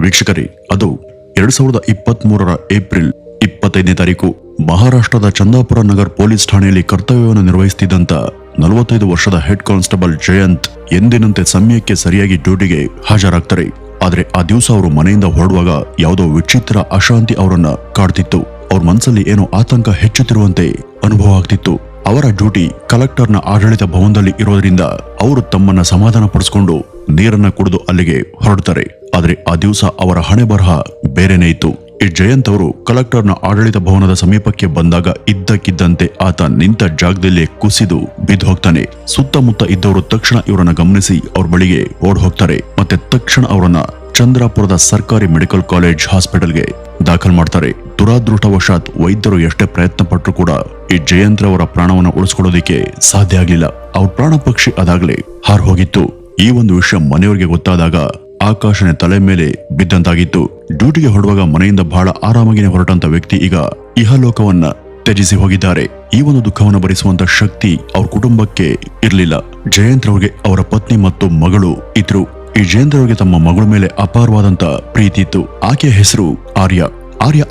ವೀಕ್ಷಕರೇ, ಅದು 2023 ಏಪ್ರಿಲ್ 25ನೇ ತಾರೀಕು ಮಹಾರಾಷ್ಟ್ರದ ಚಂದಾಪುರ ನಗರ್ ಪೊಲೀಸ್ ಠಾಣೆಯಲ್ಲಿ ಕರ್ತವ್ಯವನ್ನು ನಿರ್ವಹಿಸುತ್ತಿದ್ದಂತ 45 ವರ್ಷದ ಹೆಡ್ ಕಾನ್ಸ್ಟೇಬಲ್ ಜಯಂತ್ ಎಂದಿನಂತೆ ಸಮಯಕ್ಕೆ ಸರಿಯಾಗಿ ಡ್ಯೂಟಿಗೆ ಹಾಜರಾಗ್ತಾರೆ. ಆದ್ರೆ ಆ ದಿವಸ ಅವರು ಮನೆಯಿಂದ ಹೊರಡುವಾಗ ಯಾವುದೋ ವಿಚಿತ್ರ ಅಶಾಂತಿ ಅವರನ್ನ ಕಾಡ್ತಿತ್ತು. ಅವ್ರ ಮನಸ್ಸಲ್ಲಿ ಏನೋ ಆತಂಕ ಹೆಚ್ಚುತ್ತಿರುವಂತೆ ಅನುಭವ ಆಗ್ತಿತ್ತು. ಅವರ ಡ್ಯೂಟಿ ಕಲೆಕ್ಟರ್ನ ಆಡಳಿತ ಭವನದಲ್ಲಿ ಇರೋದ್ರಿಂದ ಅವರು ತಮ್ಮನ್ನ ಸಮಾಧಾನ ಪಡಿಸಿಕೊಂಡು ನೀರನ್ನ ಕುಡಿದು ಅಲ್ಲಿಗೆ ಹೊರಡ್ತಾರೆ. ಆದ್ರೆ ಆ ದಿವಸ ಅವರ ಹಣೆ ಬರಹ ಬೇರೆನೇ ಇತ್ತು. ಈ ಜಯಂತ್ ಅವರು ಕಲೆಕ್ಟರ್ನ ಆಡಳಿತ ಭವನದ ಸಮೀಪಕ್ಕೆ ಬಂದಾಗ ಇದ್ದಕ್ಕಿದ್ದಂತೆ ಆತ ನಿಂತ ಜಾಗದಲ್ಲೇ ಕುಸಿದು ಬಿದ್ದು ಹೋಗ್ತಾನೆ. ಸುತ್ತಮುತ್ತ ಇದ್ದವರು ತಕ್ಷಣ ಇವರನ್ನ ಗಮನಿಸಿ ಅವ್ರ ಬಳಿಗೆ ಓಡ್ ಹೋಗ್ತಾರೆ. ಮತ್ತೆ ತಕ್ಷಣ ಅವರನ್ನ ಚಂದ್ರಾಪುರದ ಸರ್ಕಾರಿ ಮೆಡಿಕಲ್ ಕಾಲೇಜ್ ಹಾಸ್ಪಿಟಲ್ಗೆ ದಾಖಲು ಮಾಡ್ತಾರೆ. ದುರಾದೃಷ್ಟವಶಾತ್ ವೈದ್ಯರು ಎಷ್ಟೇ ಪ್ರಯತ್ನ ಪಟ್ಟರು ಕೂಡ ಈ ಜಯಂತ್ ಅವರ ಪ್ರಾಣವನ್ನು ಉಳಿಸ್ಕೊಳ್ಳೋದಿಕ್ಕೆ ಸಾಧ್ಯ ಆಗ್ಲಿಲ್ಲ. ಅವ್ರ ಪ್ರಾಣ ಪಕ್ಷಿ ಅದಾಗ್ಲೇ ಹಾರ್ ಹೋಗಿತ್ತು. ಈ ಒಂದು ವಿಷಯ ಮನೆಯವರಿಗೆ ಗೊತ್ತಾದಾಗ ಆಕಾಶನೇ ತಲೆ ಮೇಲೆ ಬಿದ್ದಂತಾಗಿತ್ತು. ಡ್ಯೂಟಿಗೆ ಹೊರಡುವಾಗ ಮನೆಯಿಂದ ಬಹಳ ಆರಾಮಾಗಿನೇ ಹೊರಟಂತ ವ್ಯಕ್ತಿ ಈಗ ಇಹಲೋಕವನ್ನ ತ್ಯಜಿಸಿ ಹೋಗಿದ್ದಾರೆ. ಈ ಒಂದು ದುಃಖವನ್ನು ಭರಿಸುವಂತ ಶಕ್ತಿ ಅವ್ರ ಕುಟುಂಬಕ್ಕೆ ಇರಲಿಲ್ಲ. ಜಯಂತ್ ಅವರಿಗೆ ಅವರ ಪತ್ನಿ ಮತ್ತು ಮಗಳು ಇದ್ರು. ಈ ಜಯಂತ್ ಅವರಿಗೆ ತಮ್ಮ ಮಗಳ ಮೇಲೆ ಅಪಾರವಾದಂತ ಪ್ರೀತಿ ಇತ್ತು. ಆಕೆಯ ಹೆಸರು ಆರ್ಯ.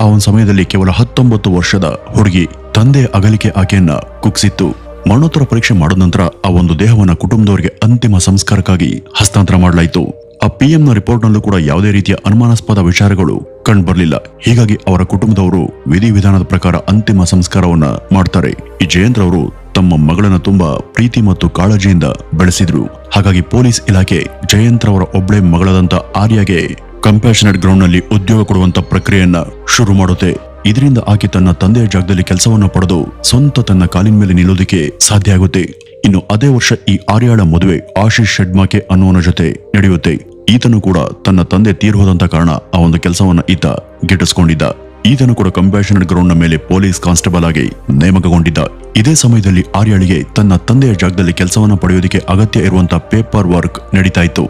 ಆ ಒಂದು ಸಮಯದಲ್ಲಿ ಕೇವಲ 19 ವರ್ಷದ ಹುಡುಗಿ. ತಂದೆಯ ಅಗಲಿಕೆ ಆಕೆಯನ್ನ ಕುಗ್ಸಿತ್ತು. ಮರಣೋತ್ತರ ಪರೀಕ್ಷೆ ಮಾಡಿದ ನಂತರ ಆ ಒಂದು ದೇಹವನ್ನ ಕುಟುಂಬದವರಿಗೆ ಅಂತಿಮ ಸಂಸ್ಕಾರಕ್ಕಾಗಿ ಹಸ್ತಾಂತರ ಮಾಡಲಾಯಿತು. ಆ ಪಿಎಂನ ರಿಪೋರ್ಟ್ ನಲ್ಲೂ ಕೂಡ ಯಾವುದೇ ರೀತಿಯ ಅನುಮಾನಾಸ್ಪದ ವಿಚಾರಗಳು ಕಂಡು ಬರಲಿಲ್ಲ. ಹೀಗಾಗಿ ಅವರ ಕುಟುಂಬದವರು ವಿಧಿವಿಧಾನದ ಪ್ರಕಾರ ಅಂತಿಮ ಸಂಸ್ಕಾರವನ್ನ ಮಾಡ್ತಾರೆ. ಈ ಜಯಂತ್ ಅವರು ತಮ್ಮ ಮಗಳನ್ನ ತುಂಬಾ ಪ್ರೀತಿ ಮತ್ತು ಕಾಳಜಿಯಿಂದ ಬೆಳೆಸಿದ್ರು. ಹಾಗಾಗಿ ಪೊಲೀಸ್ ಇಲಾಖೆ ಜಯಂತ್ ಅವರ ಒಬ್ಬಳೆ ಮಗಳಾದಂತ ಆರ್ಯಗೆ ಕಂಪ್ಯಾಷನೇಟ್ ಗ್ರೌಂಡ್ ನಲ್ಲಿ ಉದ್ಯೋಗ ಕೊಡುವಂತ ಪ್ರಕ್ರಿಯೆಯನ್ನ ಶುರು ಮಾಡುತ್ತೆ. ಇದರಿಂದ ಆಕೆ ತನ್ನ ತಂದೆಯ ಜಾಗದಲ್ಲಿ ಕೆಲಸವನ್ನ ಪಡೆದು ಸ್ವಂತ ತನ್ನ ಕಾಲಿನ ಮೇಲೆ ನಿಲ್ಲೋದಕ್ಕೆ ಸಾಧ್ಯ ಆಗುತ್ತೆ. ಇನ್ನು ಅದೇ ವರ್ಷ ಈ ಆರ್ಯಾಳ ಮದುವೆ ಆಶೀಶ್ ಶೆಡ್ಮಾಕೆ ಅನ್ನೋನ ಜೊತೆ ನಡೆಯುತ್ತೆ. ಈತನು ಕೂಡ ತನ್ನ ತಂದೆ ತೀರ್ಹೋದಂತ ಕಾರಣ ಆ ಒಂದು ಕೆಲಸವನ್ನ ಈತ ಗಿಟ್ಟಿಸ್ಕೊಂಡಿದ್ದ. ಈತನು ಕೂಡ ಕಂಪ್ಯಾಷನೇಟ್ ಗ್ರೌಂಡ್ ನ ಮೇಲೆ ಪೊಲೀಸ್ ಕಾನ್ಸ್ಟೇಬಲ್ ಆಗಿ ನೇಮಕಗೊಂಡಿದ್ದ. ಇದೇ ಸಮಯದಲ್ಲಿ ಆರ್ಯಾಳಿಗೆ ತನ್ನ ತಂದೆಯ ಜಾಗದಲ್ಲಿ ಕೆಲಸವನ್ನ ಪಡೆಯೋದಕ್ಕೆ ಅಗತ್ಯ ಇರುವಂತ ಪೇಪರ್ ವರ್ಕ್ ನಡೀತಾ ಇತ್ತು.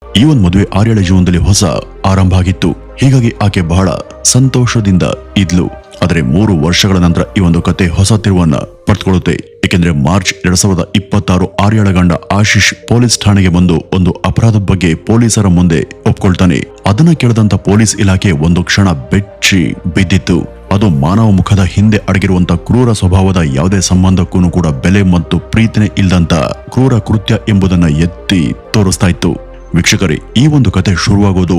ಈ ಒಂದು ಮದುವೆ ಆರ್ಯಾಳ ಜೀವನದಲ್ಲಿ ಹೊಸ ಆರಂಭ ಆಗಿತ್ತು. ಹೀಗಾಗಿ ಆಕೆ ಬಹಳ ಸಂತೋಷದಿಂದ ಇದ್ಲು. ಆದ್ರೆ 3 ವರ್ಷಗಳ ನಂತರ ಈ ಒಂದು ಕತೆ ಹೊಸ ತಿರುವನ್ನ ಪಡೆದುಕೊಳ್ಳುತ್ತೆ. ಏಕೆಂದ್ರೆ ಮಾರ್ಚ್ 2026 ಆರ್ಯಾಳ ಗಂಡ ಆಶೀಶ್ ಪೊಲೀಸ್ ಠಾಣೆಗೆ ಬಂದು ಒಂದು ಅಪರಾಧದ ಬಗ್ಗೆ ಪೊಲೀಸರ ಮುಂದೆ ಒಪ್ಕೊಳ್ತಾನೆ. ಅದನ್ನ ಕೇಳಿದಂತ ಪೊಲೀಸ್ ಇಲಾಖೆ ಒಂದು ಕ್ಷಣ ಬೆಚ್ಚಿ ಬಿದ್ದಿತ್ತು. ಅದು ಮಾನವ ಮುಖದ ಹಿಂದೆ ಅಡಗಿರುವಂತ ಕ್ರೂರ ಸ್ವಭಾವದ ಯಾವುದೇ ಸಂಬಂಧಕ್ಕೂ ಕೂಡ ಬೆಲೆ ಮತ್ತು ಪ್ರೀತಿನೇ ಇಲ್ಲದಂತ ಕ್ರೂರ ಕೃತ್ಯ ಎಂಬುದನ್ನ ಎತ್ತಿ ತೋರಿಸ್ತಾ ಇತ್ತು. ವೀಕ್ಷಕರೇ, ಈ ಒಂದು ಕತೆ ಶುರುವಾಗೋದು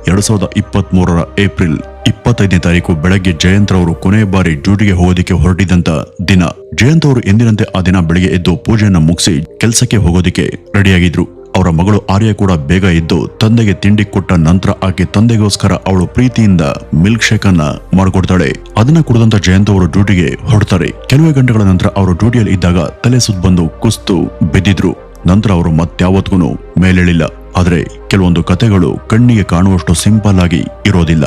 2023 ಏಪ್ರಿಲ್ 25ನೇ ತಾರೀಕು ಬೆಳಗ್ಗೆ ಜಯಂತ್ ಅವರು ಕೊನೆಯ ಬಾರಿ ಡ್ಯೂಟಿಗೆ ಹೋಗೋದಿಕ್ಕೆ ಹೊರಟಿದ್ದಂತ ದಿನ. ಜಯಂತ್ ಅವರು ಎಂದಿನಂತೆ ಆ ದಿನ ಬೆಳಿಗ್ಗೆ ಎದ್ದು ಪೂಜೆಯನ್ನ ಮುಗಿಸಿ ಕೆಲಸಕ್ಕೆ ಹೋಗೋದಿಕ್ಕೆ ರೆಡಿಯಾಗಿದ್ರು. ಅವರ ಮಗಳು ಆರ್ಯ ಕೂಡ ಬೇಗ ಎದ್ದು ತಂದೆಗೆ ತಿಂಡಿ ಕೊಟ್ಟ ನಂತರ ಆಕೆ ತಂದೆಗೋಸ್ಕರ ಅವಳು ಪ್ರೀತಿಯಿಂದ ಮಿಲ್ಕ್ ಶೇಕ್ ಅನ್ನ ಮಾಡಿಕೊಡ್ತಾಳೆ. ಅದನ್ನ ಕುಡಿದಂತ ಜಯಂತ್ ಅವರು ಡ್ಯೂಟಿಗೆ ಹೊರಡ್ತಾರೆ. ಕೆಲವೇ ಗಂಟೆಗಳ ನಂತರ ಅವರು ಡ್ಯೂಟಿಯಲ್ಲಿ ಇದ್ದಾಗ ತಲೆ ಸುತ್ತ ಬಂದು ಕುಸ್ತು ಬಿದ್ದಿದ್ರು. ನಂತರ ಅವರು ಮತ್ಯಾವತ್ಗೂ ಮೇಲೇಳಿಲ್ಲ. ಆದ್ರೆ ಕೆಲವೊಂದು ಕತೆಗಳು ಕಣ್ಣಿಗೆ ಕಾಣುವಷ್ಟು ಸಿಂಪಲ್ ಆಗಿ ಇರೋದಿಲ್ಲ.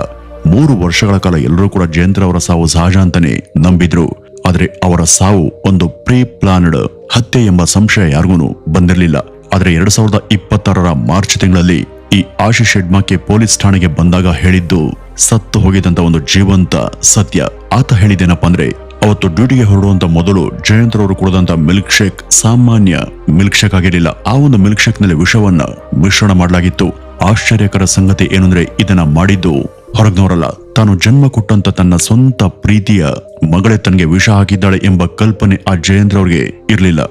3 ವರ್ಷಗಳ ಕಾಲ ಎಲ್ಲರೂ ಕೂಡ ಜಯಂತ್ ಅವರ ಸಾವು ಸಹಜ ಅಂತಾನೆ ನಂಬಿದ್ರು. ಆದ್ರೆ ಅವರ ಸಾವು ಒಂದು ಪ್ರೀ ಪ್ಲಾನ್ಡ್ ಹತ್ಯೆ ಎಂಬ ಸಂಶಯ ಯಾರಿಗೂ ಬಂದಿರಲಿಲ್ಲ. ಆದ್ರೆ 2026 ಮಾರ್ಚ್ ತಿಂಗಳಲ್ಲಿ ಈ ಆಶೀಶ್ ಶೆಡ್ಮಾಕೆ ಪೊಲೀಸ್ ಠಾಣೆಗೆ ಬಂದಾಗ ಹೇಳಿದ್ದು ಸತ್ತು ಹೋಗಿದಂತ ಒಂದು ಜೀವಂತ ಸತ್ಯ. ಆತ ಹೇಳಿದ್ದೇನಪ್ಪ ಅಂದ್ರೆ, ಅವತ್ತು ಡ್ಯೂಟಿಗೆ ಹೊರಡುವಂತ ಮೊದಲು ಜಯಂತ್ ಅವರು ಕುಡಿದಂತ ಮಿಲ್ಕ್ ಶೇಕ್ ಸಾಮಾನ್ಯ ಮಿಲ್ಕ್ ಶೇಕ್ ಆಗಿರಲಿಲ್ಲ. ಆ ಒಂದು ಮಿಲ್ಕ್ ಶೇಕ್ ನಲ್ಲಿ ವಿಷವನ್ನ ಮಿಶ್ರಣ ಮಾಡಲಾಗಿತ್ತು. ಆಶ್ಚರ್ಯಕರ ಸಂಗತಿ ಏನಂದ್ರೆ, ಇದನ್ನ ಮಾಡಿದ್ದು ಹೊರಗ್ನವರಲ್ಲ, ತಾನು ಜನ್ಮ ಕೊಟ್ಟಂತ ತನ್ನ ಸ್ವಂತ ಪ್ರೀತಿಯ ಮಗಳೇ ತನಗೆ ವಿಷ ಹಾಕಿದ್ದಾಳೆ ಎಂಬ ಕಲ್ಪನೆ ಆ ಜಯಂತ್ ಅವ್ರಿಗೆ ಇರ್ಲಿಲ್ಲ.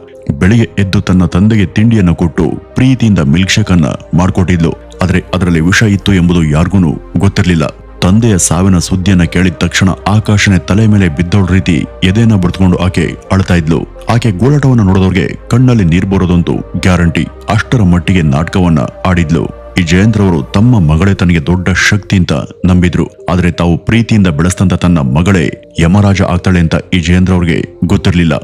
ಬೆಳಿಗ್ಗೆ ಎದ್ದು ತನ್ನ ತಂದೆಗೆ ತಿಂಡಿಯನ್ನು ಕೊಟ್ಟು ಪ್ರೀತಿಯಿಂದ ಮಿಲ್ಕ್ ಶೇಕ್ ಅನ್ನ ಮಾಡ್ಕೊಟ್ಟಿದ್ಲು. ಆದ್ರೆ ಅದರಲ್ಲಿ ವಿಷ ಇತ್ತು ಎಂಬುದು ಯಾರಿಗೂ ಗೊತ್ತಿರ್ಲಿಲ್ಲ. ತಂದೆಯ ಸಾವಿನ ಸುದ್ದಿಯನ್ನ ಕೇಳಿದ ತಕ್ಷಣ ಆಕಾಶನೇ ತಲೆ ಮೇಲೆ ಬಿದ್ದೋಳ ರೀತಿ ಎದೆಯನ್ನ ಬಡ್ಕೊಂಡು ಆಕೆ ಅಳ್ತಾ ಇದ್ಲು. ಆಕೆ ಗೋಳಾಟವನ್ನ ನೋಡೋದವ್ರಿಗೆ ಕಣ್ಣಲ್ಲಿ ನೀರ್ ಬರೋದಂತೂ ಗ್ಯಾರಂಟಿ. ಅಷ್ಟರ ಮಟ್ಟಿಗೆ ನಾಟಕವನ್ನ ಆಡಿದ್ಲು. ಈ ಜಯಂತ್ ಅವರು ತಮ್ಮ ಮಗಳೇ ತನಗೆ ದೊಡ್ಡ ಶಕ್ತಿ ಅಂತ ನಂಬಿದ್ರು. ಆದ್ರೆ ತಾವು ಪ್ರೀತಿಯಿಂದ ಬೆಳೆಸ್ತಂತ ತನ್ನ ಮಗಳೇ ಯಮರಾಜ ಆಗ್ತಾಳೆ ಅಂತ ಈ ಜಯಂತ್ ಅವ್ರಿಗೆ ಗೊತ್ತಿರ್ಲಿಲ್ಲ.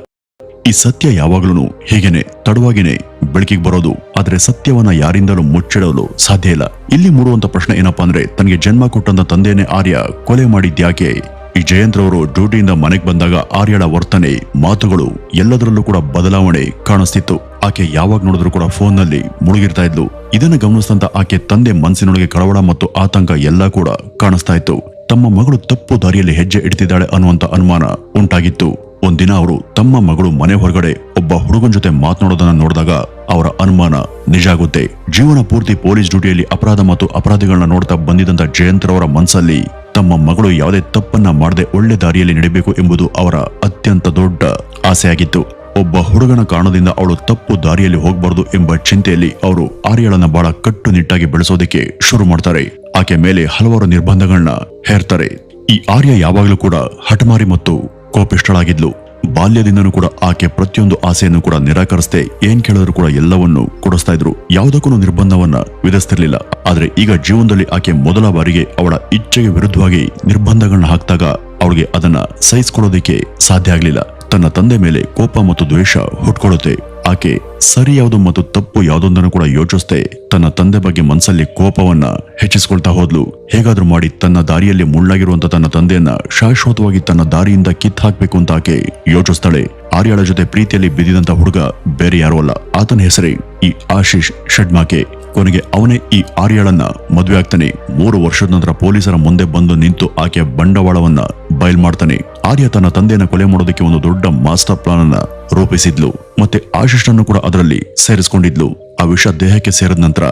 ಈ ಸತ್ಯ ಯಾವಾಗ್ಲೂ ಹೀಗೇನೆ ತಡವಾಗಿನೇ ಬೆಳಕಿಗೆ ಬರೋದು. ಆದ್ರೆ ಸತ್ಯವನ್ನ ಯಾರಿಂದಲೂ ಮುಚ್ಚಿಡಲು ಸಾಧ್ಯ ಇಲ್ಲ. ಇಲ್ಲಿ ಮೂಡುವಂತ ಪ್ರಶ್ನೆ ಏನಪ್ಪಾ ಅಂದ್ರೆ, ತನಗೆ ಜನ್ಮ ಕೊಟ್ಟಂತ ತಂದೆಯೇ ಆರ್ಯ ಕೊಲೆ ಮಾಡಿದ್ಯಾಕೆ? ಈ ಜಯಂತ್ ಅವರು ಡ್ಯೂಟಿಯಿಂದ ಮನೆಗೆ ಬಂದಾಗ ಆರ್ಯಳ ವರ್ತನೆ, ಮಾತುಗಳು ಎಲ್ಲದರಲ್ಲೂ ಕೂಡ ಬದಲಾವಣೆ ಕಾಣಿಸ್ತಿತ್ತು. ಆಕೆ ಯಾವಾಗ ನೋಡಿದ್ರು ಕೂಡ ಫೋನ್ ನಲ್ಲಿ ಮುಳುಗಿರ್ತಾ ಇದ್ಲು. ಇದನ್ನ ಗಮನಿಸಿದಂತ ಆಕೆ ತಂದೆ ಮನಸ್ಸಿನೊಳಗೆ ಕಳವಳ ಮತ್ತು ಆತಂಕ ಎಲ್ಲ ಕೂಡ ಕಾಣಿಸ್ತಾ ಇತ್ತು. ತಮ್ಮ ಮಗಳು ತಪ್ಪು ದಾರಿಯಲ್ಲಿ ಹೆಜ್ಜೆ ಇಡ್ತಿದ್ದಾಳೆ ಅನ್ನುವಂತ ಅನುಮಾನ ಉಂಟಾಗಿತ್ತು. ಒಂದಿನ ಅವರು ತಮ್ಮ ಮಗಳು ಮನೆ ಹೊರಗಡೆ ಒಬ್ಬ ಹುಡುಗನ ಜೊತೆ ಮಾತನಾಡೋದನ್ನ ನೋಡಿದಾಗ ಅವರ ಅನುಮಾನ ನಿಜ ಆಗುತ್ತೆ. ಜೀವನ ಪೂರ್ತಿ ಪೊಲೀಸ್ ಡ್ಯೂಟಿಯಲ್ಲಿ ಅಪರಾಧ ಮತ್ತು ಅಪರಾಧಿಗಳನ್ನ ನೋಡ್ತಾ ಬಂದಿದ್ದಂತ ಜಯಂತ್ ರವರ ಮನಸ್ಸಲ್ಲಿ ತಮ್ಮ ಮಗಳು ಯಾವುದೇ ತಪ್ಪನ್ನ ಮಾಡದೆ ಒಳ್ಳೆ ದಾರಿಯಲ್ಲಿ ನಡೆಯಬೇಕು ಎಂಬುದು ಅವರ ಅತ್ಯಂತ ದೊಡ್ಡ ಆಸೆಯಾಗಿತ್ತು. ಒಬ್ಬ ಹುಡುಗನ ಕಾರಣದಿಂದ ಅವಳು ತಪ್ಪು ದಾರಿಯಲ್ಲಿ ಹೋಗಬಾರದು ಎಂಬ ಚಿಂತೆಯಲ್ಲಿ ಅವರು ಆರ್ಯಳನ್ನ ಬಹಳ ಕಟ್ಟುನಿಟ್ಟಾಗಿ ಬೆಳೆಸೋದಕ್ಕೆ ಶುರು ಮಾಡ್ತಾರೆ. ಆಕೆ ಮೇಲೆ ಹಲವಾರು ನಿರ್ಬಂಧಗಳನ್ನ ಹೇರ್ತಾರೆ. ಈ ಆರ್ಯ ಯಾವಾಗಲೂ ಕೂಡ ಹಠಮಾರಿ ಮತ್ತು ಕೋಪಿಷ್ಠಳಾಗಿದ್ಲು. ಬಾಲ್ಯದಿಂದನೂ ಕೂಡ ಆಕೆ ಪ್ರತಿಯೊಂದು ಆಸೆಯನ್ನು ಕೂಡ ನಿರಾಕರಿಸದೆ ಏನ್ ಕೇಳಿದ್ರು ಕೂಡ ಎಲ್ಲವನ್ನೂ ಕೊಡಿಸ್ತಾ ಇದ್ರು. ಯಾವುದಕ್ಕೂ ನಿರ್ಬಂಧವನ್ನ ವಿಧಿಸ್ತಿರ್ಲಿಲ್ಲ. ಆದ್ರೆ ಈಗ ಜೀವನದಲ್ಲಿ ಆಕೆ ಮೊದಲ ಬಾರಿಗೆ ಅವಳ ಇಚ್ಛೆಗೆ ವಿರುದ್ಧವಾಗಿ ನಿರ್ಬಂಧಗಳನ್ನ ಹಾಕಿದಾಗ ಅವಳಿಗೆ ಅದನ್ನ ಸಹಿಸಿಕೊಳ್ಳೋದಕ್ಕೆ ಸಾಧ್ಯ ಆಗ್ಲಿಲ್ಲ. ತನ್ನ ತಂದೆ ಮೇಲೆ ಕೋಪ ಮತ್ತು ದ್ವೇಷ ಹುಟ್ಕೊಳ್ಳುತ್ತೆ. ಆಕೆ ಸರಿ ಯಾವುದು ಮತ್ತು ತಪ್ಪು ಯಾವುದೊಂದನ್ನು ಕೂಡ ಯೋಚಿಸದೆ ತನ್ನ ತಂದೆ ಬಗ್ಗೆ ಮನಸ್ಸಲ್ಲಿ ಕೋಪವನ್ನ ಹೆಚ್ಚಿಸಿಕೊಳ್ತಾ ಹೋದ್ಲು. ಹೇಗಾದ್ರೂ ಮಾಡಿ ತನ್ನ ದಾರಿಯಲ್ಲಿ ಮುಳ್ಳಾಗಿರುವಂತ ತನ್ನ ತಂದೆಯನ್ನ ಶಾಶ್ವತವಾಗಿ ತನ್ನ ದಾರಿಯಿಂದ ಕಿತ್ ಹಾಕ್ಬೇಕು ಅಂತ ಆಕೆ ಯೋಚಿಸ್ತಾಳೆ. ಆರ್ಯಳ ಜೊತೆ ಪ್ರೀತಿಯಲ್ಲಿ ಬಿದ್ದಿದಂತ ಹುಡುಗ ಬೇರೆ ಯಾರು ಅಲ್ಲ, ಆತನ ಹೆಸರೇ ಈ ಆಶೀಶ್ ಶೆಡ್ಮಾಕೆ. ಕೊನೆಗೆ ಅವನೇ ಈ ಆರ್ಯಳನ್ನ ಮದುವೆ ಆಗ್ತಾನೆ. 3 ವರ್ಷದ ನಂತರ ಪೊಲೀಸರ ಮುಂದೆ ಬಂದು ನಿಂತು ಆಕೆಯ ಬಂಡವಾಳವನ್ನ ಬಯಲ್ ಮಾಡ್ತಾನೆ. ಆರ್ಯ ತನ್ನ ತಂದೆಯನ್ನ ಕೊಲೆ ಮಾಡೋದಕ್ಕೆ ಒಂದು ದೊಡ್ಡ ಮಾಸ್ಟರ್ ಪ್ಲಾನ್ ಅನ್ನ ರೂಪಿಸಿದ್ಲು. ಮತ್ತೆ ಆಶೀಶ್ನನ್ನು ಕೂಡ ಅದರಲ್ಲಿ ಸೇರಿಸಿಕೊಂಡಿದ್ಲು. ಆ ವಿಷ ದೇಹಕ್ಕೆ ಸೇರಿದ ನಂತರ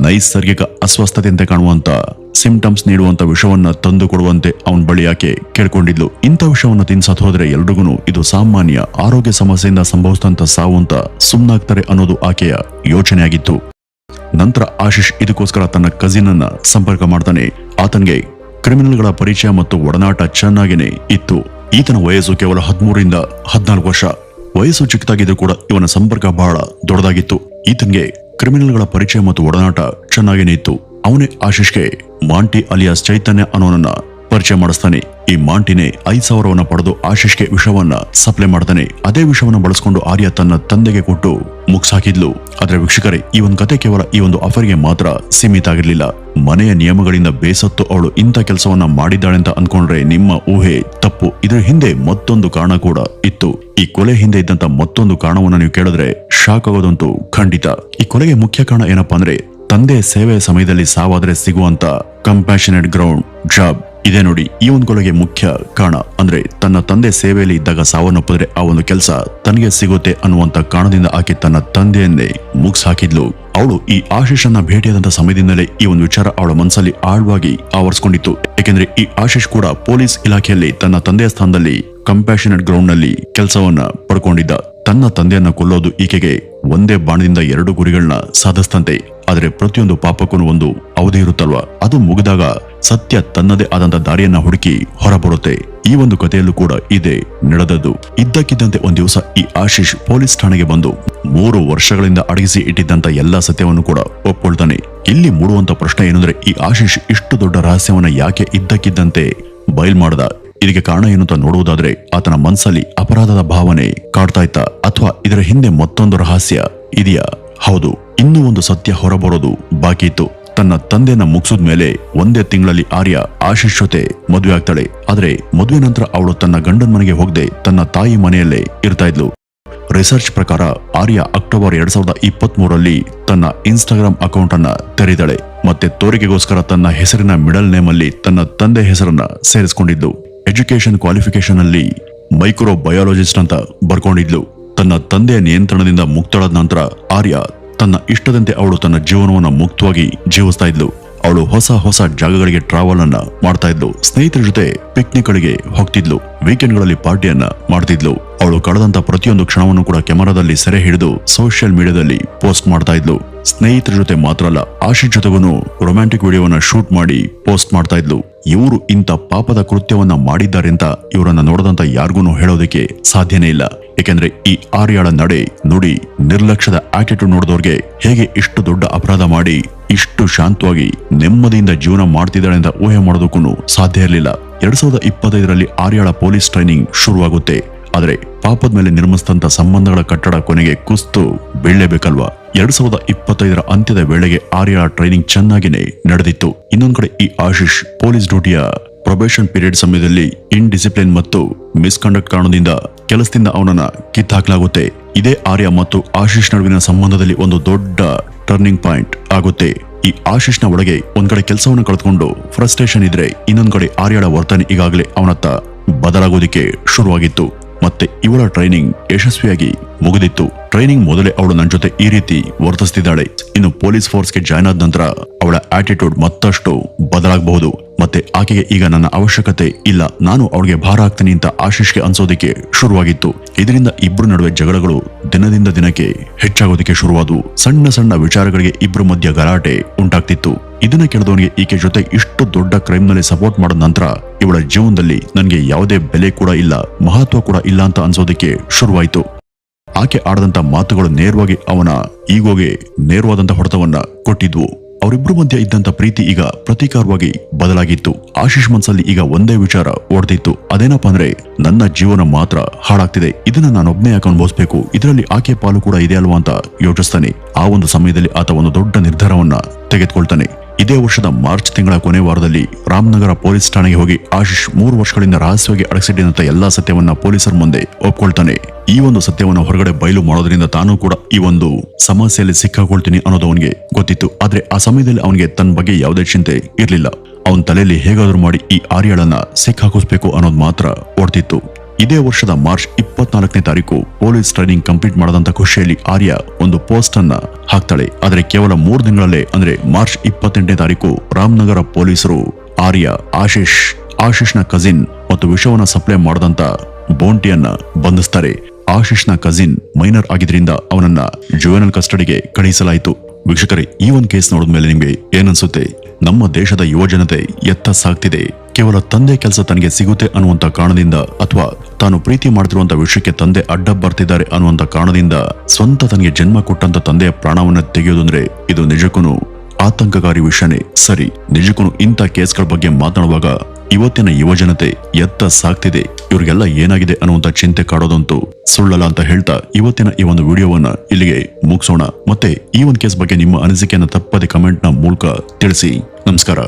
ನೈಸರ್ಗಿಕ ಅಸ್ವಸ್ಥತೆಯಂತೆ ಕಾಣುವಂತ ಸಿಂಪ್ಟಮ್ಸ್ ನೀಡುವಂತ ವಿಷವನ್ನ ತಂದು ಕೊಡುವಂತೆ ಅವನ ಬಳಿ ಆಕೆ ಕೇಳ್ಕೊಂಡಿದ್ಲು. ಇಂಥ ವಿಷವನ್ನ ತಿನ್ಸತ್ ಹೋದ್ರೆ ಎಲ್ರಿಗೂ ಇದು ಸಾಮಾನ್ಯ ಆರೋಗ್ಯ ಸಮಸ್ಯೆಯಿಂದ ಸಂಭವಿಸಿದಂತ ಸಾವು ಅಂತ ಸುಮ್ನಾಗ್ತಾರೆ ಅನ್ನೋದು ಆಕೆಯ ಯೋಚನೆಯಾಗಿತ್ತು. ನಂತರ ಆಶೀಶ್ ಇದಕ್ಕೋಸ್ಕರ ತನ್ನ ಕಸಿನ್ ಅನ್ನ ಸಂಪರ್ಕ ಮಾಡ್ತಾನೆ. ಆತನಿಗೆ ಕ್ರಿಮಿನಲ್ಗಳ ಪರಿಚಯ ಮತ್ತು ಒಡನಾಟ ಚೆನ್ನಾಗೇನೆ ಇತ್ತು. ಈತನ ವಯಸ್ಸು ಕೇವಲ 13ರಿಂದ 14 ವರ್ಷ. ವಯಸ್ಸು ಚಿಕ್ಕದಾಗಿದ್ರು ಕೂಡ ಇವನ ಸಂಪರ್ಕ ಬಹಳ ದೊಡ್ಡದಾಗಿತ್ತು. ಈತನ್ಗೆ ಕ್ರಿಮಿನಲ್ಗಳ ಪರಿಚಯ ಮತ್ತು ಒಡನಾಟ ಚೆನ್ನಾಗೇನೆ ಇತ್ತು. ಅವನೇ ಆಶೀಶ್ಗೆ ಮಾಂಟಿ ಅಲಿಯಾಸ್ ಚೈತನ್ಯ ಅನ್ನೋನನ್ನ ಪರಿಚಯ ಮಾಡಿಸ್ತಾನೆ. ಈ ಮಾಂಟಿನೇ 5,000ವನ್ನ ಪಡೆದು ಆಶೀಶ್ಗೆ ವಿಷವನ್ನ ಸಪ್ಲೈ ಮಾಡ್ತಾನೆ. ಅದೇ ವಿಷವನ್ನ ಬಳಸ್ಕೊಂಡು ಆರ್ಯ ತನ್ನ ತಂದೆಗೆ ಕೊಟ್ಟು ಮುಗ್ಸಾಕಿದ್ಲು. ಆದ್ರೆ ವೀಕ್ಷಕರೇ, ಈ ಒಂದು ಕತೆ ಕೇವಲ ಈ ಒಂದು ಆಫರ್ಗೆ ಮಾತ್ರ ಸೀಮಿತ ಆಗಿರ್ಲಿಲ್ಲ. ಮನೆಯ ನಿಯಮಗಳಿಂದ ಬೇಸತ್ತು ಅವಳು ಇಂಥ ಕೆಲಸವನ್ನ ಮಾಡಿದ್ದಾಳೆ ಅಂತ ಅನ್ಕೊಂಡ್ರೆ ನಿಮ್ಮ ಊಹೆ ತಪ್ಪು. ಇದರ ಹಿಂದೆ ಮತ್ತೊಂದು ಕಾರಣ ಕೂಡ ಇತ್ತು. ಈ ಕೊಲೆ ಹಿಂದೆ ಇದ್ದಂತ ಮತ್ತೊಂದು ಕಾರಣವನ್ನ ನೀವು ಕೇಳಿದ್ರೆ ಶಾಕ್ ಆಗೋದಂತೂ ಖಂಡಿತ. ಈ ಕೊಲೆಗೆ ಮುಖ್ಯ ಕಾರಣ ಏನಪ್ಪಾ ಅಂದ್ರೆ ತಂದೆ ಸೇವೆಯ ಸಮಯದಲ್ಲಿ ಸಾವಾದ್ರೆ ಸಿಗುವಂತ ಕಂಪ್ಯಾಷನೇಟ್ ಗ್ರೌಂಡ್ ಜಾಬ್ ಇದೆ ನೋಡಿ. ಈ ಒಂದು ಕೊಲೆಗೆ ಮುಖ್ಯ ಕಾರಣ ಅಂದ್ರೆ ತನ್ನ ತಂದೆ ಸೇವೆಯಲ್ಲಿ ಇದ್ದಾಗ ಸಾವನ್ನಪ್ಪಿದ್ರೆ ಆ ಒಂದು ಕೆಲಸ ತನಗೆ ಸಿಗುತ್ತೆ ಅನ್ನುವಂತ ಕಾರಣದಿಂದ ಆಕೆ ತನ್ನ ತಂದೆಯನ್ನೇ ಮುಗ್ಸ್ ಹಾಕಿದ್ಲು. ಅವಳು ಈ ಆಶೀಶನ್ನ ಭೇಟಿಯಾದಂತ ಸಮಯದಿಂದಲೇ ಈ ಒಂದು ವಿಚಾರ ಅವಳ ಮನಸ್ಸಲ್ಲಿ ಆಳವಾಗಿ ಆವರಿಸಿಕೊಂಡಿತ್ತು. ಯಾಕೆಂದ್ರೆ ಈ ಆಶೀಶ್ ಕೂಡ ಪೊಲೀಸ್ ಇಲಾಖೆಯಲ್ಲಿ ತನ್ನ ತಂದೆಯ ಸ್ಥಾನದಲ್ಲಿ ಕಂಪ್ಯಾಷನೇಟ್ ಗ್ರೌಂಡ್ ನಲ್ಲಿ ಕೆಲಸವನ್ನ ಪಡ್ಕೊಂಡಿದ್ದ. ತನ್ನ ತಂದೆಯನ್ನ ಕೊಲ್ಲೋದು ಈಕೆಗೆ ಒಂದೇ ಬಾಣದಿಂದ 2 ಗುರಿಗಳನ್ನ ಸಾಧಿಸ್ತಂತೆ. ಆದ್ರೆ ಪ್ರತಿಯೊಂದು ಪಾಪಕ್ಕೂ ಒಂದು ಅವಧಿ ಇರುತ್ತಲ್ವಾ, ಅದು ಮುಗಿದಾಗ ಸತ್ಯ ತನ್ನದೇ ಆದಂತ ದಾರಿಯನ್ನ ಹುಡುಕಿ ಹೊರಬರುತ್ತೆ. ಈ ಒಂದು ಕಥೆಯಲ್ಲೂ ಕೂಡ ಇದೇ ನಡೆದದ್ದು. ಇದ್ದಕ್ಕಿದ್ದಂತೆ ಒಂದ್ ದಿವಸ ಈ ಆಶೀಶ್ ಪೊಲೀಸ್ ಠಾಣೆಗೆ ಬಂದು 3 ವರ್ಷಗಳಿಂದ ಅಡಗಿಸಿ ಇಟ್ಟಿದ್ದಂತ ಎಲ್ಲಾ ಸತ್ಯವನ್ನು ಕೂಡ ಒಪ್ಕೊಳ್ತಾನೆ. ಇಲ್ಲಿ ಮೂಡುವಂತ ಪ್ರಶ್ನೆ ಏನಂದ್ರೆ ಈ ಆಶೀಶ್ ಇಷ್ಟು ದೊಡ್ಡ ರಹಸ್ಯವನ್ನ ಯಾಕೆ ಇದ್ದಕ್ಕಿದ್ದಂತೆ ಬಯಲ್ ಮಾಡದ? ಇದಕ್ಕೆ ಕಾರಣ ಏನು ಅಂತ ನೋಡುವುದಾದ್ರೆ ಆತನ ಮನಸ್ಸಲ್ಲಿ ಅಪರಾಧದ ಭಾವನೆ ಕಾಡ್ತಾ ಇತ್ತ, ಅಥವಾ ಇದರ ಹಿಂದೆ ಮತ್ತೊಂದು ರಹಸ್ಯ ಇದೆಯಾ? ಹೌದು, ಇನ್ನೂ ಒಂದು ಸತ್ಯ ಹೊರಬರೋದು ಬಾಕಿ ಇತ್ತು. ತನ್ನ ತಂದೆಯನ್ನ ಮುಗಿಸಿದ ಮೇಲೆ 1 ತಿಂಗಳಲ್ಲಿ ಆರ್ಯ ಆಶೀಶ್ ಜೊತೆ ಮದುವೆ ಆಗ್ತಾಳೆ. ಆದ್ರೆ ಮದುವೆ ನಂತರ ಅವಳು ತನ್ನ ಗಂಡನ ಮನೆಗೆ ಹೋಗದೆ ತನ್ನ ತಾಯಿ ಮನೆಯಲ್ಲೇ ಇರ್ತಾ ಇದ್ಲು. ರಿಸರ್ಚ್ ಪ್ರಕಾರ ಆರ್ಯ ಅಕ್ಟೋಬರ್ 2023ರಲ್ಲಿ ತನ್ನ ಇನ್ಸ್ಟಾಗ್ರಾಮ್ ಅಕೌಂಟ್ ಅನ್ನ ತೆರೆದಾಳೆ. ಮತ್ತೆ ತೋರಿಕೆಗೋಸ್ಕರ ತನ್ನ ಹೆಸರಿನ ಮಿಡಲ್ ನೇಮ್ ಅಲ್ಲಿ ತನ್ನ ತಂದೆ ಹೆಸರನ್ನ ಸೇರಿಸಿಕೊಂಡಿದ್ಲು. ಎಜುಕೇಶನ್ ಕ್ವಾಲಿಫಿಕೇಶನ್ ಅಲ್ಲಿ ಮೈಕ್ರೋ ಬಯಾಲಜಿಸ್ಟ್ ಅಂತ ಬರ್ಕೊಂಡಿದ್ಲು. ತನ್ನ ತಂದೆಯ ನಿಯಂತ್ರಣದಿಂದ ಮುಕ್ತಳಾದ ನಂತರ ಆರ್ಯ ತನ್ನ ಇಷ್ಟದಂತೆ ಅವಳು ತನ್ನ ಜೀವನವನ್ನ ಮುಕ್ತವಾಗಿ ಜೀವಿಸ್ತಾ ಇದ್ಲು. ಅವಳು ಹೊಸ ಜಾಗಗಳಿಗೆ ಟ್ರಾವೆಲ್ ಅನ್ನ ಮಾಡ್ತಾ ಇದ್ಲು. ಸ್ನೇಹಿತರ ಜೊತೆ ಪಿಕ್ನಿಕ್ ಗಳಿಗೆ ಹೋಗ್ತಿದ್ಲು. ವೀಕೆಂಡ್ ಗಳಲ್ಲಿ ಪಾರ್ಟಿಯನ್ನ ಮಾಡ್ತಿದ್ಲು. ಅವಳು ಕಳೆದಂತ ಪ್ರತಿಯೊಂದು ಕ್ಷಣವನ್ನು ಕೂಡ ಕ್ಯಾಮೆರಾದಲ್ಲಿ ಸೆರೆ ಹಿಡಿದು ಸೋಷಿಯಲ್ ಮೀಡಿಯಾದಲ್ಲಿ ಪೋಸ್ಟ್ ಮಾಡ್ತಾ ಇದ್ಲು. ಸ್ನೇಹಿತರ ಜೊತೆ ಮಾತ್ರ ಅಲ್ಲ, ಆಶೀಶ್ ಜೊತೆಗೂ ರೊಮ್ಯಾಂಟಿಕ್ ವಿಡಿಯೋವನ್ನ ಶೂಟ್ ಮಾಡಿ ಪೋಸ್ಟ್ ಮಾಡ್ತಾ ಇದ್ಲು. ಇವರು ಇಂಥ ಪಾಪದ ಕೃತ್ಯವನ್ನ ಮಾಡಿದ್ದಾರೆ ಅಂತ ಇವರನ್ನ ನೋಡದಂತ ಯಾರಿಗೂ ಹೇಳೋದಕ್ಕೆ ಸಾಧ್ಯನೇ ಇಲ್ಲ. ಏಕೆಂದ್ರೆ ಈ ಆರ್ಯಳ ನಡೆ ನುಡಿ ನಿರ್ಲಕ್ಷ್ಯದ ಆಟಿಟ್ಯೂಡ್ ನೋಡಿದವ್ರಿಗೆ ಹೇಗೆ ಇಷ್ಟು ದೊಡ್ಡ ಅಪರಾಧ ಮಾಡಿ ಇಷ್ಟು ಶಾಂತವಾಗಿ ನೆಮ್ಮದಿಯಿಂದ ಜೀವನ ಮಾಡ್ತಿದ್ದಾಳೆ ಅಂತ ಊಹೆ ಮಾಡೋದಕ್ಕೂ ಸಾಧ್ಯ ಇರಲಿಲ್ಲ. 2025ರಲ್ಲಿ ಆರ್ಯಳ ಪೊಲೀಸ್ ಟ್ರೈನಿಂಗ್ ಶುರುವಾಗುತ್ತೆ. ಆದ್ರೆ ಪಾಪದ ಮೇಲೆ ನಿರ್ಮಿಸಿದಂತ ಸಂಬಂಧಗಳ ಕಟ್ಟಡ ಕೊನೆಗೆ ಕುಸ್ತು ಬೀಳಲೇಬೇಕಲ್ವಾ. 2025ರ ಅಂತ್ಯದ ವೇಳೆಗೆ ಆರ್ಯಳ ಟ್ರೈನಿಂಗ್ ಚೆನ್ನಾಗಿನೇ ನಡೆದಿತ್ತು. ಇನ್ನೊಂದ್ ಕಡೆ ಈ ಆಶೀಶ್ ಪೊಲೀಸ್ ಡ್ಯೂಟಿಯ ಪ್ರೊಬೇಷನ್ ಪೀರಿಯಡ್ ಸಮಯದಲ್ಲಿ ಇನ್ಡಿಸಿಪ್ಲಿನ್ ಮತ್ತು ಮಿಸ್ಕಂಡಕ್ಟ್ ಕಾರಣದಿಂದ ಕೆಲಸದಿಂದ ಅವನನ್ನ ಕಿತ್ತಾಕ್ಲಾಗುತ್ತೆ. ಇದೇ ಆರ್ಯ ಮತ್ತು ಆಶೀಶ್ ನಡುವಿನ ಸಂಬಂಧದಲ್ಲಿ ಒಂದು ದೊಡ್ಡ ಟರ್ನಿಂಗ್ ಪಾಯಿಂಟ್ ಆಗುತ್ತೆ. ಈ ಆಶೀಶ್ನ ಒಳಗೆ ಒಂದ್ ಕಡೆ ಕೆಲಸವನ್ನು ಕಳೆದುಕೊಂಡು ಫ್ರಸ್ಟ್ರೇಷನ್ ಇದ್ರೆ, ಇನ್ನೊಂದ್ ಕಡೆ ಆರ್ಯಳ ವರ್ತನೆ ಈಗಾಗಲೇ ಅವನತ್ತ ಬದಲಾಗೋದಿಕ್ಕೆ ಶುರುವಾಗಿತ್ತು. ಮತ್ತೆ ಇವಳ ಟ್ರೈನಿಂಗ್ ಯಶಸ್ವಿಯಾಗಿ ಮುಗಿದಿತ್ತು. ಟ್ರೈನಿಂಗ್ ಮೊದಲೇ ಅವಳು ನನ್ನ ಜೊತೆ ಈ ರೀತಿ ವರ್ತಿಸ್ತಿದ್ದಾಳೆ. ಇನ್ನು ಪೊಲೀಸ್ ಫೋರ್ಸ್ಗೆ ಜಾಯ್ನ್ ಆದ ನಂತರ ಅವಳ ಆಟಿಟ್ಯೂಡ್ ಮತ್ತಷ್ಟು ಬದಲಾಗಬಹುದು. ಮತ್ತೆ ಆಕೆಗೆ ಈಗ ನನ್ನ ಅವಶ್ಯಕತೆ ಇಲ್ಲ, ನಾನು ಅವಳಿಗೆ ಭಾರ ಆಗ್ತೀನಿ ಅಂತ ಆಶೀಶ್ಗೆ ಅನ್ಸೋದಿಕ್ಕೆ ಶುರುವಾಗಿತ್ತು. ಇದರಿಂದ ಇಬ್ರು ನಡುವೆ ಜಗಳಗಳು ದಿನದಿಂದ ದಿನಕ್ಕೆ ಹೆಚ್ಚಾಗೋದಿಕ್ಕೆ ಶುರುವಾದವು. ಸಣ್ಣ ಸಣ್ಣ ವಿಚಾರಗಳಿಗೆ ಇಬ್ರು ಮಧ್ಯ ಗಲಾಟೆ ಉಂಟಾಗ್ತಿತ್ತು. ಇದನ್ನ ಕೇಳಿದವನಿಗೆ ಈಕೆ ಜೊತೆ ಇಷ್ಟು ದೊಡ್ಡ ಕ್ರೈಮ್ ನಲ್ಲಿ ಸಪೋರ್ಟ್ ಮಾಡಿದ ನಂತರ ಇವಳ ಜೀವನದಲ್ಲಿ ನನಗೆ ಯಾವುದೇ ಬೆಲೆ ಕೂಡ ಇಲ್ಲ, ಮಹತ್ವ ಕೂಡ ಇಲ್ಲ ಅಂತ ಅನ್ಸೋದಿಕ್ಕೆ ಶುರುವಾಯಿತು. ಆಕೆ ಆಡದಂತ ಮಾತುಗಳು ನೇರವಾಗಿ ಅವನ ಈಗೋಗೆ ನೇರವಾದಂತ ಹೊಡೆತವನ್ನ ಕೊಟ್ಟಿದ್ವು. ಅವರಿಬ್ರು ಮಧ್ಯೆ ಇದ್ದಂತ ಪ್ರೀತಿ ಈಗ ಪ್ರತೀಕಾರವಾಗಿ ಬದಲಾಗಿತ್ತು. ಆಶೀಶ್ ಮನ್ಸಲ್ಲಿ ಈಗ ಒಂದೇ ವಿಚಾರ ಓಡ್ತಿತ್ತು, ಅದೇನಪ್ಪ ಅಂದ್ರೆ ನನ್ನ ಜೀವನ ಮಾತ್ರ ಹಾಳಾಗ್ತಿದೆ, ಇದನ್ನ ನಾನೊಬ್ನೇ ಯಾಕೆ ಅನುಭವಿಸ್ಬೇಕು, ಇದರಲ್ಲಿ ಆಕೆ ಪಾಲು ಕೂಡ ಇದೆ ಅಲ್ವಾ ಅಂತ ಯೋಚಿಸ್ತಾನೆ. ಆ ಒಂದು ಸಮಯದಲ್ಲಿ ಆತ ಒಂದು ದೊಡ್ಡ ನಿರ್ಧಾರವನ್ನ ತೆಗೆದುಕೊಳ್ತಾನೆ. ಇದೇ ವರ್ಷದ ಮಾರ್ಚ್ ತಿಂಗಳ ಕೊನೆ ವಾರದಲ್ಲಿ ರಾಮನಗರ ಪೊಲೀಸ್ ಠಾಣೆಗೆ ಹೋಗಿ ಆಶೀಶ್ 3 ವರ್ಷಗಳಿಂದ ರಹಸ್ಯವಾಗಿ ಅಡಗಿಸಿಟ್ಟಿದ್ದಂತ ಎಲ್ಲಾ ಸತ್ಯವನ್ನ ಪೊಲೀಸರ ಮುಂದೆ ಒಪ್ಕೊಳ್ತಾನೆ. ಈ ಒಂದು ಸತ್ಯವನ್ನ ಹೊರಗಡೆ ಬಯಲು ಮಾಡೋದ್ರಿಂದ ತಾನು ಕೂಡ ಈ ಒಂದು ಸಮಸ್ಯೆಯಲ್ಲಿ ಸಿಕ್ಕಾಕೊಳ್ತೀನಿ ಅನ್ನೋದು ಅವನಿಗೆ ಗೊತ್ತಿತ್ತು. ಆದ್ರೆ ಆ ಸಮಯದಲ್ಲಿ ಅವನಿಗೆ ತನ್ನ ಬಗ್ಗೆ ಯಾವುದೇ ಚಿಂತೆ ಇರ್ಲಿಲ್ಲ. ಅವನ ತಲೆಯಲ್ಲಿ ಹೇಗಾದ್ರೂ ಮಾಡಿ ಈ ಆರ್ಯಳನ್ನ ಸಿಕ್ಕಾಕಿಸ್ಬೇಕು ಅನ್ನೋದು ಮಾತ್ರ ಓಡ್ತಿತ್ತು. ಇದೇ ವರ್ಷದ ಮಾರ್ಚ್ 24ನೇ ತಾರೀಕು ಪೊಲೀಸ್ ಟ್ರೈನಿಂಗ್ ಕಂಪ್ಲೀಟ್ ಮಾಡದಂತ ಖುಷಿಯಲ್ಲಿ ಆರ್ಯ ಒಂದು ಪೋಸ್ಟ್ ಅನ್ನ ಹಾಕ್ತಾಳೆ. ಆದ್ರೆ ಕೇವಲ 3 ದಿನಗಳಲ್ಲೇ ಅಂದ್ರೆ ಮಾರ್ಚ್ 28ನೇ ತಾರೀಕು ರಾಮನಗರ ಪೊಲೀಸರು ಆರ್ಯ, ಆಶೀಶ್ನ ಕಸಿನ್ ಮತ್ತು ವಿಷವನ್ನ ಸಪ್ಲೈ ಮಾಡದಂತ ಬೋಂಟಿಯನ್ನ ಬಂಧಿಸ್ತಾರೆ. ಆಶೀಶ್ನ ಕಸಿನ್ ಮೈನರ್ ಆಗಿದ್ರಿಂದ ಅವನನ್ನ ಜುವೆನಲ್ ಕಸ್ಟಡಿಗೆ ಕಳುಹಿಸಲಾಯಿತು. ವೀಕ್ಷಕರೇ, ಈ ಒಂದು ಕೇಸ್ ನೋಡಿದ್ಮೇಲೆ ನಿಮ್ಗೆ ಏನನ್ಸುತ್ತೆ? ನಮ್ಮ ದೇಶದ ಯುವಜನತೆ ಎತ್ತ ಸಾಗ್ತಿದೆ. ಕೇವಲ ತಂದೆ ಕೆಲಸ ತನಗೆ ಸಿಗುತ್ತೆ ಅನ್ನುವಂತ ಕಾರಣದಿಂದ ಅಥವಾ ತಾನು ಪ್ರೀತಿ ಮಾಡ್ತಿರುವಂತ ವಿಷಯಕ್ಕೆ ತಂದೆ ಅಡ್ಡ ಬರ್ತಿದ್ದಾರೆ ಅನ್ನುವಂತ ಕಾರಣದಿಂದ ಸ್ವಂತ ತನಗೆ ಜನ್ಮ ಕೊಟ್ಟಂತ ತಂದೆಯ ಪ್ರಾಣವನ್ನ ತೆಗೆಯೋದಂದ್ರೆ ಇದು ನಿಜಕ್ಕೂ ಆತಂಕಕಾರಿ ವಿಷಯನೇ. ಸರಿ, ನಿಜಕ್ಕೂ ಇಂಥ ಕೇಸ್ಗಳ ಬಗ್ಗೆ ಮಾತನಾಡುವಾಗ ಇವತ್ತಿನ ಯುವಜನತೆ ಎತ್ತ ಸಾಗ್ತಿದೆ, ಇವ್ರಿಗೆಲ್ಲ ಏನಾಗಿದೆ ಅನ್ನುವಂತ ಚಿಂತೆ ಕಾಡೋದಂತೂ ಸುಳ್ಳಲ್ಲ ಅಂತ ಹೇಳ್ತಾ ಇವತ್ತಿನ ಈ ಒಂದು ವಿಡಿಯೋವನ್ನ ಇಲ್ಲಿಗೆ ಮುಗಿಸೋಣ. ಮತ್ತೆ ಈ ಒಂದು ಕೇಸ್ ಬಗ್ಗೆ ನಿಮ್ಮ ಅನಿಸಿಕೆಯನ್ನ ತಪ್ಪದೆ ಕಮೆಂಟ್ ನ ಮೂಲಕ ತಿಳಿಸಿ. ನಮಸ್ಕಾರ.